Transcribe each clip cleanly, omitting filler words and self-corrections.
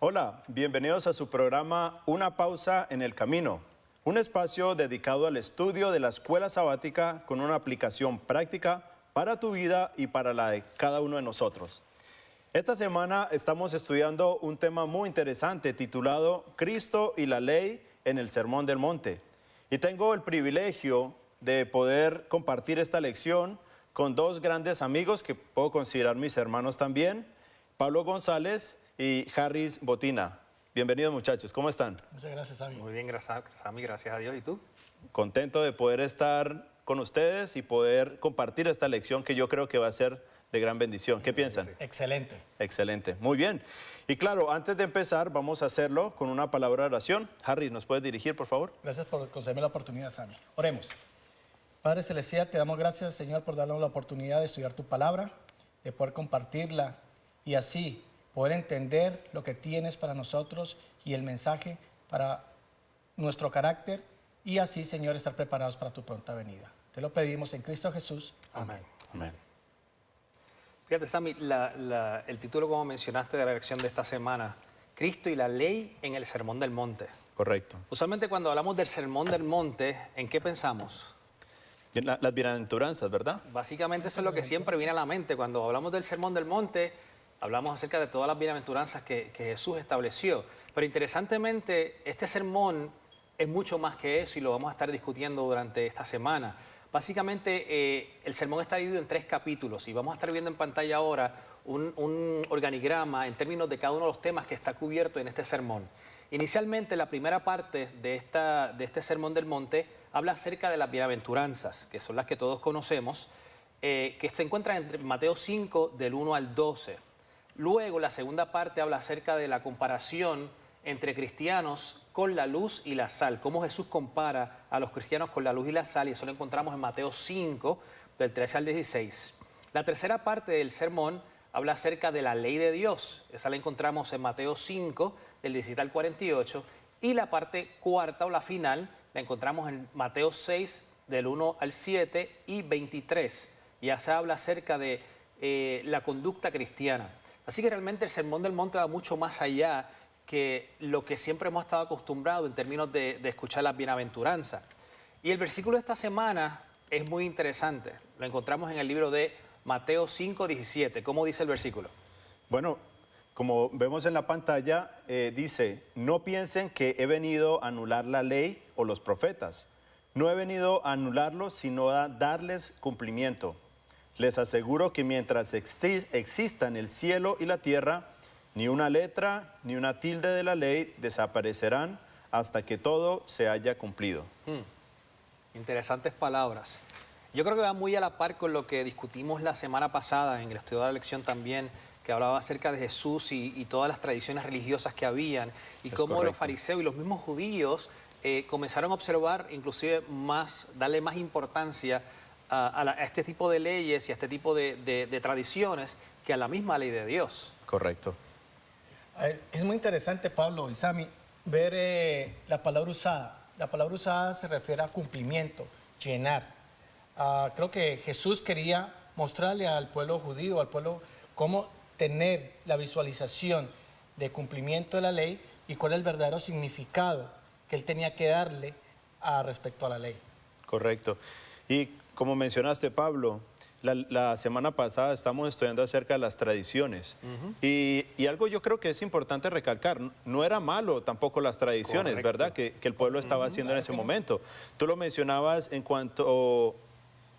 Hola, bienvenidos a su programa Una pausa en el camino, un espacio dedicado al estudio de la escuela sabática con una aplicación práctica para tu vida y para la de cada uno de nosotros. Esta semana estamos estudiando un tema muy interesante titulado Cristo y la ley en el Sermón del Monte. Y tengo el privilegio de poder compartir esta lección con dos grandes amigos que puedo considerar mis hermanos también, Pablo González y Harris Botina. Bienvenidos, muchachos, ¿cómo están? Muchas gracias, Sammy. Muy bien, gracias, Sammy, gracias a Dios. ¿Y tú? Contento de poder estar con ustedes y poder compartir esta lección que yo creo que va a ser de gran bendición. ¿Qué piensan? sí. Excelente. Excelente, muy bien. Y claro, antes de empezar, vamos a hacerlo con una palabra de oración. Harry, ¿nos puedes dirigir, por favor? Gracias por concederme la oportunidad, Sammy. Oremos. Padre Celestial, te damos gracias, Señor, por darnos la oportunidad de estudiar tu palabra, de poder compartirla y así poder entender lo que tienes para nosotros y el mensaje para nuestro carácter y así, Señor, estar preparados para tu pronta venida. Te lo pedimos en Cristo Jesús. Amén. Amén. Fíjate, Sammy, el título, como mencionaste, de la lección de esta semana, Cristo y la ley en el Sermón del Monte. Correcto. Usualmente cuando hablamos del Sermón del Monte, ¿en qué pensamos? Las bienaventuranzas, ¿verdad? Básicamente eso es lo que siempre viene a la mente. Cuando hablamos del Sermón del Monte, hablamos acerca de todas las bienaventuranzas que Jesús estableció. Pero interesantemente, este sermón es mucho más que eso y lo vamos a estar discutiendo durante esta semana. Básicamente, el sermón está dividido en 3 capítulos y vamos a estar viendo en pantalla ahora un organigrama en términos de cada uno de los temas que está cubierto en este sermón. Inicialmente, la primera parte de este Sermón del Monte habla acerca de las bienaventuranzas, que son las que todos conocemos, que se encuentran entre Mateo 5, del 1 al 12. Luego, la segunda parte habla acerca de la comparación entre cristianos con la luz y la sal, cómo Jesús compara a los cristianos con la luz y la sal, y eso lo encontramos en Mateo 5, del 13 al 16. La tercera parte del sermón habla acerca de la ley de Dios, esa la encontramos en Mateo 5, del 17 al 48, y la parte cuarta o la final la encontramos en Mateo 6, del 1 al 7 y 23, ya se habla acerca de la conducta cristiana. Así que realmente el Sermón del Monte va mucho más allá que lo que siempre hemos estado acostumbrados en términos de escuchar las bienaventuranzas. Y el versículo de esta semana es muy interesante. Lo encontramos en el libro de Mateo 5, 17. ¿Cómo dice el versículo? Bueno, como vemos en la pantalla, dice, no piensen que he venido a anular la ley o los profetas. No he venido a anularlos, sino a darles cumplimiento. Les aseguro que mientras existan el cielo y la tierra, ni una letra ni una tilde de la ley desaparecerán hasta que todo se haya cumplido. Interesantes palabras. Yo creo que va muy a la par con lo que discutimos la semana pasada en el estudio de la lección también, que hablaba acerca de Jesús y todas las tradiciones religiosas que habían y cómo los fariseos y los mismos judíos comenzaron a observar, inclusive darle más importancia a este tipo de leyes y a este tipo de tradiciones que a la misma ley de Dios. Correcto. Es muy interesante, Pablo y Sammy, ver la palabra usada. La palabra usada se refiere a cumplimiento, llenar. Creo que Jesús quería mostrarle al pueblo judío, al pueblo, cómo tener la visualización de cumplimiento de la ley y cuál es el verdadero significado que él tenía que darle respecto a la ley. Correcto. Y como mencionaste, Pablo, la semana pasada estamos estudiando acerca de las tradiciones. Y algo yo creo que es importante recalcar, no era malo tampoco las tradiciones, Correcto. ¿verdad? Que el pueblo estaba haciendo en ese momento. Tú lo mencionabas en cuanto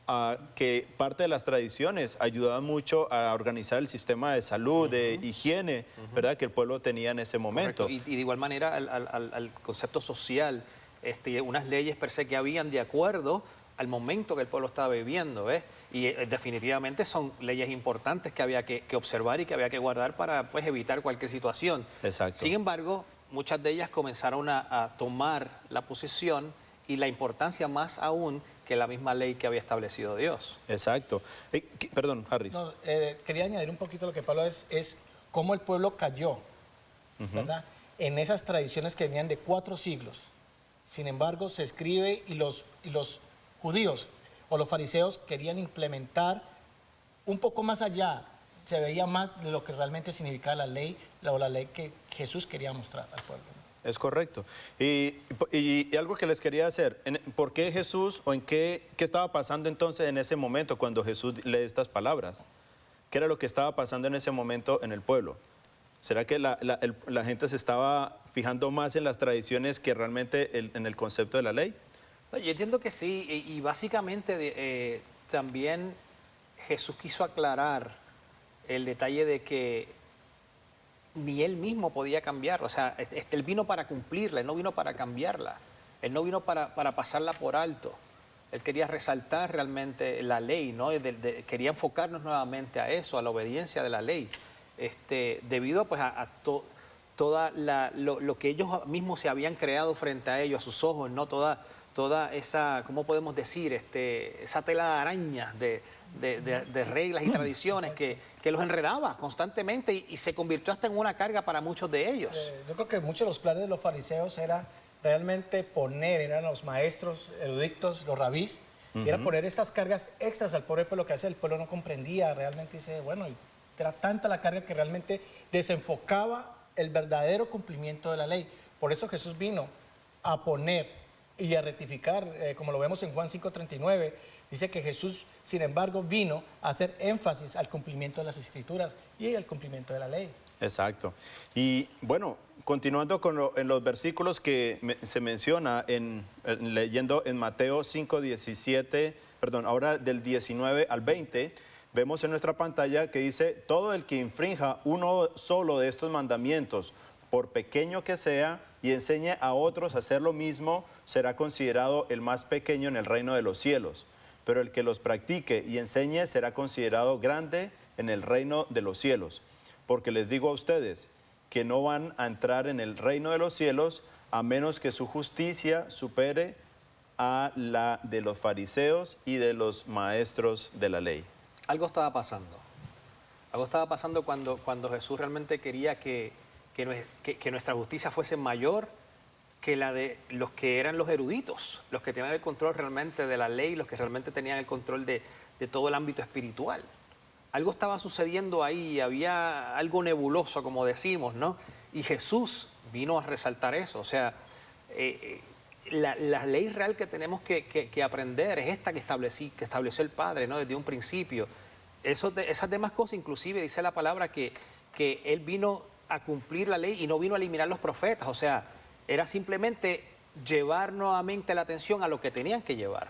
a que parte de las tradiciones ayudaban mucho a organizar el sistema de salud, de higiene, ¿verdad? Que el pueblo tenía en ese momento. Correcto. Y de igual manera al concepto social, unas leyes per se que habían de acuerdo al momento que el pueblo estaba viviendo, ¿ves? Y definitivamente son leyes importantes que había que observar y que había que guardar para pues, evitar cualquier situación. Exacto. Sin embargo, muchas de ellas comenzaron a tomar la posición y la importancia más aún que la misma ley que había establecido Dios. Exacto. Perdón, Harris. No, quería añadir un poquito lo que Pablo es cómo el pueblo cayó, ¿verdad? En esas tradiciones que venían de 4 siglos. Sin embargo, se escribe y los judíos o los fariseos querían implementar un poco más allá, se veía más de lo que realmente significaba la ley o la ley que Jesús quería mostrar al pueblo. Es correcto. Y algo que les quería hacer, ¿por qué Jesús o qué estaba pasando entonces en ese momento cuando Jesús lee estas palabras? ¿Qué era lo que estaba pasando en ese momento en el pueblo? ¿Será que la gente se estaba fijando más en las tradiciones que realmente en el concepto de la ley? No, yo entiendo que sí, y básicamente también Jesús quiso aclarar el detalle de que ni él mismo podía cambiar, o sea, él vino para cumplirla, él no vino para cambiarla, él no vino para pasarla por alto, él quería resaltar realmente la ley, ¿no? Quería enfocarnos nuevamente a eso, a la obediencia de la ley, debido pues toda lo que ellos mismos se habían creado frente a ellos, a sus ojos, ¿no? Toda esa, ¿cómo podemos decir? Esa tela de araña de reglas y tradiciones que los enredaba constantemente y se convirtió hasta en una carga para muchos de ellos. Yo creo que muchos de los planes de los fariseos era realmente eran los maestros eruditos, los rabís, y era poner estas cargas extras al pobre pueblo, que hace el pueblo no comprendía, realmente dice, bueno, era tanta la carga que realmente desenfocaba el verdadero cumplimiento de la ley. Por eso Jesús vino a poner y a rectificar, como lo vemos en Juan 5:39, dice que Jesús, sin embargo, vino a hacer énfasis al cumplimiento de las Escrituras y al cumplimiento de la ley. Exacto. Y bueno, continuando en los versículos que se menciona leyendo en Mateo 5:17, perdón, ahora del 19 al 20, vemos en nuestra pantalla que dice, todo el que infrinja uno solo de estos mandamientos, por pequeño que sea, y enseñe a otros a hacer lo mismo, será considerado el más pequeño en el reino de los cielos. Pero el que los practique y enseñe será considerado grande en el reino de los cielos. Porque les digo a ustedes que no van a entrar en el reino de los cielos a menos que su justicia supere a la de los fariseos y de los maestros de la ley. Algo estaba pasando. Algo estaba pasando cuando Jesús realmente quería que nuestra justicia fuese mayor que la de los que eran los eruditos, los que tenían el control realmente de la ley, los que realmente tenían el control de todo el ámbito espiritual. Algo estaba sucediendo ahí, había algo nebuloso, como decimos, ¿no? Y Jesús vino a resaltar eso. O sea, la ley real que tenemos que aprender es esta que estableció el Padre, ¿no? Desde un principio. Esas demás cosas, inclusive dice la palabra que Él vino a cumplir la ley y no vino a eliminar los profetas. O sea, era simplemente llevar nuevamente la atención a lo que tenían que llevar.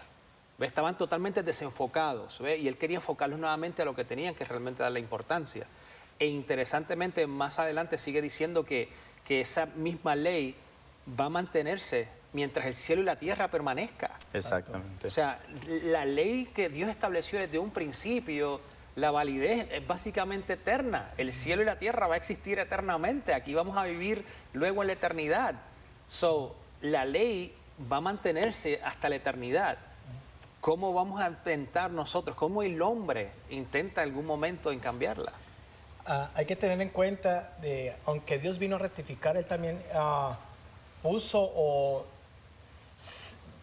¿Ves? Estaban totalmente desenfocados, ¿ves? Y Él quería enfocarlos nuevamente a lo que tenían que realmente darle importancia. E interesantemente, más adelante sigue diciendo que esa misma ley va a mantenerse mientras el cielo y la tierra permanezcan. Exactamente. O sea, la ley que Dios estableció desde un principio, la validez es básicamente eterna. El cielo y la tierra va a existir eternamente. Aquí vamos a vivir luego en la eternidad. La ley va a mantenerse hasta la eternidad. ¿Cómo vamos a intentar nosotros? ¿Cómo el hombre intenta en algún momento en cambiarla? Hay que tener en cuenta, aunque Dios vino a rectificar, Él también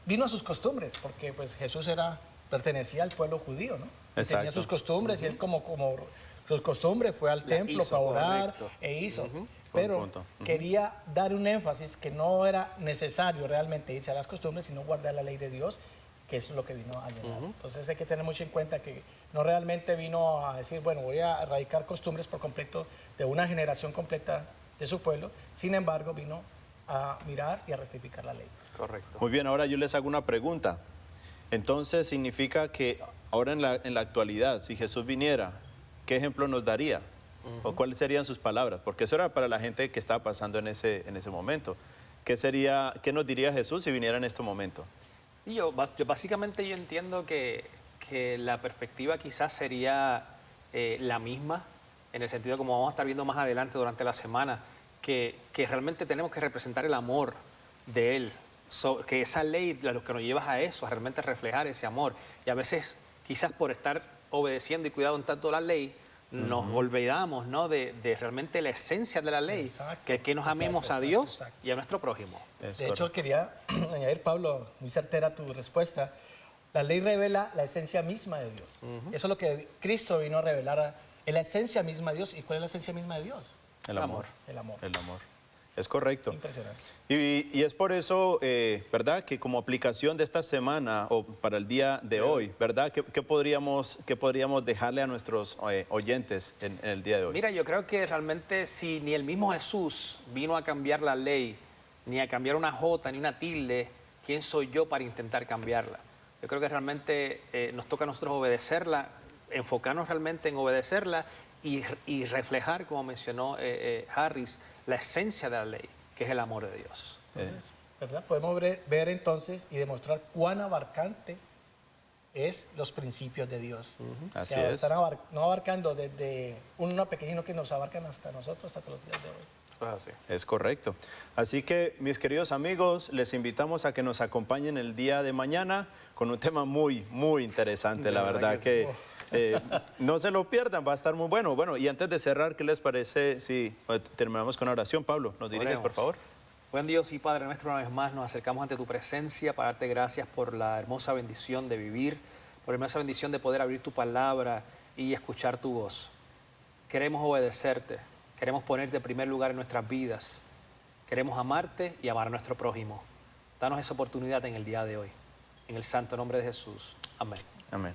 vino a sus costumbres, porque pues Jesús pertenecía al pueblo judío, ¿no? Exacto. Tenía sus costumbres y Él como sus costumbres fue al templo para orar e hizo. Pero quería dar un énfasis que no era necesario realmente irse a las costumbres, sino guardar la ley de Dios, que eso es lo que vino a llenar. Entonces hay que tener mucho en cuenta que no realmente vino a decir, bueno, voy a erradicar costumbres por completo de una generación completa de su pueblo. Sin embargo, vino a mirar y a rectificar la ley. Correcto. Muy bien, ahora yo les hago una pregunta. Entonces significa que ahora en la actualidad, si Jesús viniera, ¿qué ejemplo nos daría? ¿O cuáles serían sus palabras? Porque eso era para la gente que estaba pasando en ese momento. ¿Qué nos diría Jesús si viniera en este momento? Y básicamente yo entiendo que la perspectiva quizás sería la misma, en el sentido como vamos a estar viendo más adelante durante la semana, que realmente tenemos que representar el amor de Él, que esa ley lo que nos lleva a eso, a realmente reflejar ese amor. Y a veces quizás por estar obedeciendo y cuidando en tanto la ley, nos olvidamos, ¿no? de realmente la esencia de la ley, que nos amemos a Dios y a nuestro prójimo. De hecho, quería añadir, Pablo, muy certera tu respuesta. La ley revela la esencia misma de Dios. Eso es lo que Cristo vino a revelar, es la esencia misma de Dios. ¿Y cuál es la esencia misma de Dios? El amor. El amor. El amor. Es correcto. Es impresionante. Y es por eso, ¿verdad? Que como aplicación de esta semana o para el día de hoy, ¿verdad? ¿Qué podríamos dejarle a nuestros oyentes en el día de hoy? Mira, yo creo que realmente si ni el mismo Jesús vino a cambiar la ley, ni a cambiar una jota, ni una tilde, ¿quién soy yo para intentar cambiarla? Yo creo que realmente nos toca a nosotros obedecerla, enfocarnos realmente en obedecerla y reflejar, como mencionó Harris, la esencia de la ley, que es el amor de Dios. Entonces, ¿verdad? Podemos ver entonces y demostrar cuán abarcante es los principios de Dios. Así Que es. están no abarcando desde uno pequeño que nos abarcan hasta nosotros, hasta los días de hoy. Eso es así. Es correcto. Así que, mis queridos amigos, les invitamos a que nos acompañen el día de mañana con un tema muy, muy interesante, la verdad que no se lo pierdan, va a estar muy bueno. Bueno, y antes de cerrar, ¿qué les parece si terminamos con una oración? Pablo, ¿nos diriges, por Oremos. favor? Buen Dios y Padre nuestro, una vez más nos acercamos ante tu presencia para darte gracias por la hermosa bendición de vivir, por la hermosa bendición de poder abrir tu palabra y escuchar tu voz. Queremos obedecerte, queremos ponerte en primer lugar en nuestras vidas, queremos amarte y amar a nuestro prójimo. Danos esa oportunidad en el día de hoy. En el santo nombre de Jesús. Amén. Amén.